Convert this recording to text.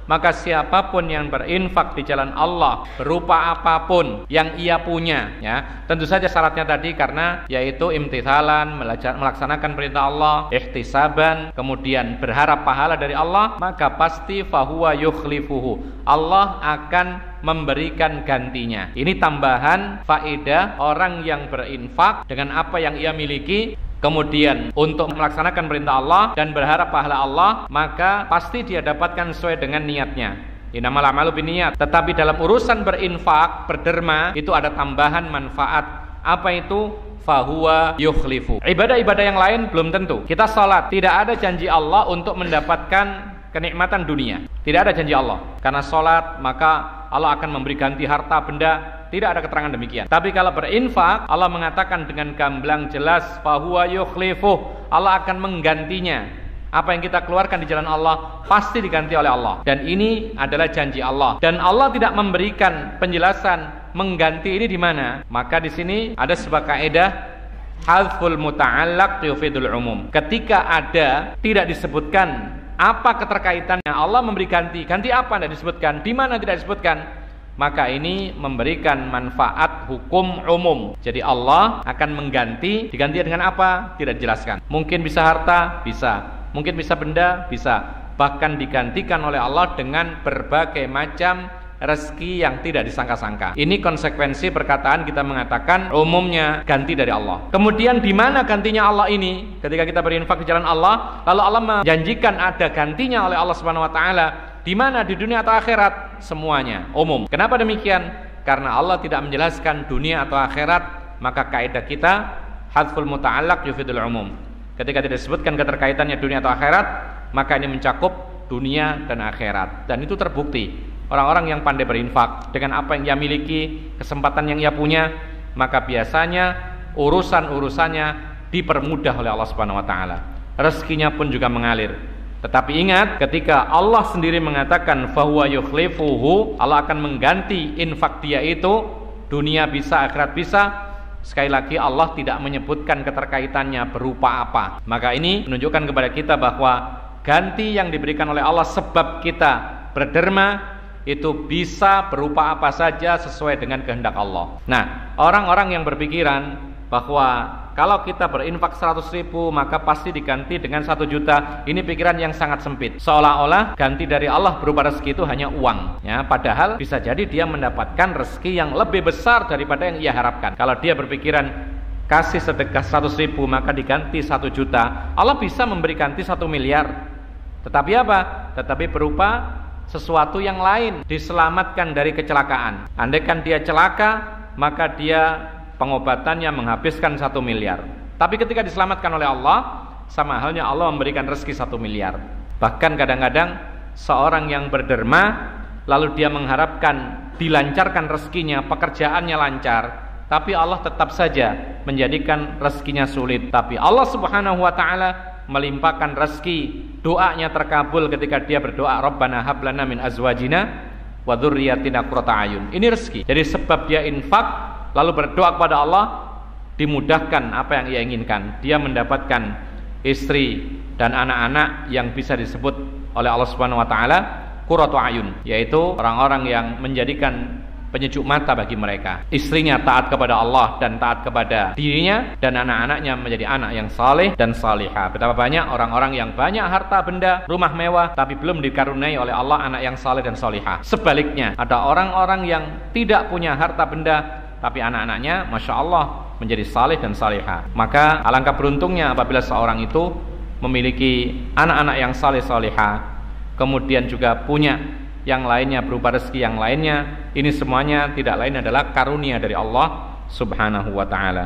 Maka siapapun yang berinfak di jalan Allah berupa apapun yang ia punya, ya, tentu saja syaratnya tadi karena yaitu imtithalan, melaksanakan perintah Allah, ihtisaban, kemudian berharap pahala dari Allah, maka pasti fahuwa yukhlifuhu, Allah akan memberikan gantinya. Ini tambahan faedah orang yang berinfak dengan apa yang ia miliki, kemudian untuk melaksanakan perintah Allah dan berharap pahala Allah, maka pasti dia dapatkan sesuai dengan niatnya. Innamal a'malu binniyat. Tetapi dalam urusan berinfak, berderma, itu ada tambahan manfaat. Apa itu? Fahuwa yukhlifu. Ibadah-ibadah yang lain belum tentu. Kita sholat, tidak ada janji Allah untuk mendapatkan kenikmatan dunia. Tidak ada janji Allah. Karena sholat, maka Allah akan memberi ganti harta benda. Tidak ada keterangan demikian. Tapi kalau berinfak, Allah mengatakan dengan gamblang jelas, fahuwa yukhlifuh, Allah akan menggantinya. Apa yang kita keluarkan di jalan Allah pasti diganti oleh Allah. Dan ini adalah janji Allah. Dan Allah tidak memberikan penjelasan mengganti ini di mana. Maka di sini ada sebuah kaidah, hadzful muta'allaq yufidul umum. Ketika ada tidak disebutkan apa keterkaitannya, Allah memberi ganti. Ganti apa tidak disebutkan, di mana tidak disebutkan, maka ini memberikan manfaat hukum umum. Jadi Allah akan mengganti, diganti dengan apa? Tidak dijelaskan. Mungkin bisa harta, bisa. Mungkin bisa benda, bisa. Bahkan digantikan oleh Allah dengan berbagai macam rezeki yang tidak disangka-sangka. Ini konsekuensi perkataan kita mengatakan umumnya ganti dari Allah. Kemudian di mana gantinya Allah ini? Ketika kita berinfak di jalan Allah, lalu Allah menjanjikan ada gantinya oleh Allah Subhanahu wa taala. Di mana? Di dunia atau akhirat? Semuanya umum. Kenapa demikian? Karena Allah tidak menjelaskan dunia atau akhirat, maka kaidah kita hadzful muta'allaq yufidul umum. Ketika tidak disebutkan keterkaitannya dunia atau akhirat, maka ini mencakup dunia dan akhirat. Dan itu terbukti. Orang-orang yang pandai berinfak dengan apa yang ia miliki, kesempatan yang ia punya, maka biasanya urusan-urusannya dipermudah oleh Allah Subhanahu wa taala. Rezekinya pun juga mengalir. Tetapi ingat, ketika Allah sendiri mengatakan fahuwa yukhlifuhu, Allah akan mengganti infak dia itu, dunia bisa, akhirat bisa. Sekali lagi Allah tidak menyebutkan keterkaitannya berupa apa. Maka ini menunjukkan kepada kita bahwa ganti yang diberikan oleh Allah sebab kita berderma itu bisa berupa apa saja sesuai dengan kehendak Allah. Nah, orang-orang yang berpikiran bahwa kalau kita berinfak 100.000 maka pasti diganti dengan 1 juta, ini pikiran yang sangat sempit. Seolah-olah ganti dari Allah berupa rezeki itu hanya uang, ya, padahal bisa jadi dia mendapatkan rezeki yang lebih besar daripada yang ia harapkan. Kalau dia berpikiran kasih sedekah 100.000 maka diganti 1 juta, Allah bisa memberi ganti 1 miliar. Tetapi apa? Tetapi berupa sesuatu yang lain, diselamatkan dari kecelakaan. Andaikan dia celaka, maka dia pengobatannya menghabiskan 1 miliar. Tapi ketika diselamatkan oleh Allah, sama halnya Allah memberikan rezeki 1 miliar. Bahkan kadang-kadang seorang yang berderma, lalu dia mengharapkan dilancarkan rezekinya, pekerjaannya lancar, tapi Allah tetap saja menjadikan rezekinya sulit. Tapi Allah Subhanahu wa taala melimpahkan rezeki, doanya terkabul ketika dia berdoa, Rabbana hablana min azwajina wa dzurriyyatina qurrata a'yun. Ini rezeki. Jadi sebab dia infak lalu berdoa kepada Allah, dimudahkan apa yang ia inginkan. Dia mendapatkan istri dan anak-anak yang bisa disebut oleh Allah Subhanahu wa taala qurratu ayun, yaitu orang-orang yang menjadikan penyejuk mata bagi mereka. Istrinya taat kepada Allah dan taat kepada dirinya, dan anak-anaknya menjadi anak yang saleh dan salihah. Betapa banyak orang-orang yang banyak harta benda, rumah mewah, tapi belum dikaruniai oleh Allah anak yang saleh dan salihah. Sebaliknya, ada orang-orang yang tidak punya harta benda, tapi anak-anaknya Masya Allah menjadi saleh dan salihah. Maka alangkah beruntungnya apabila seorang itu memiliki anak-anak yang saleh salihah, kemudian juga punya yang lainnya berupa rezeki yang lainnya. Ini semuanya tidak lain adalah karunia dari Allah Subhanahu wa ta'ala.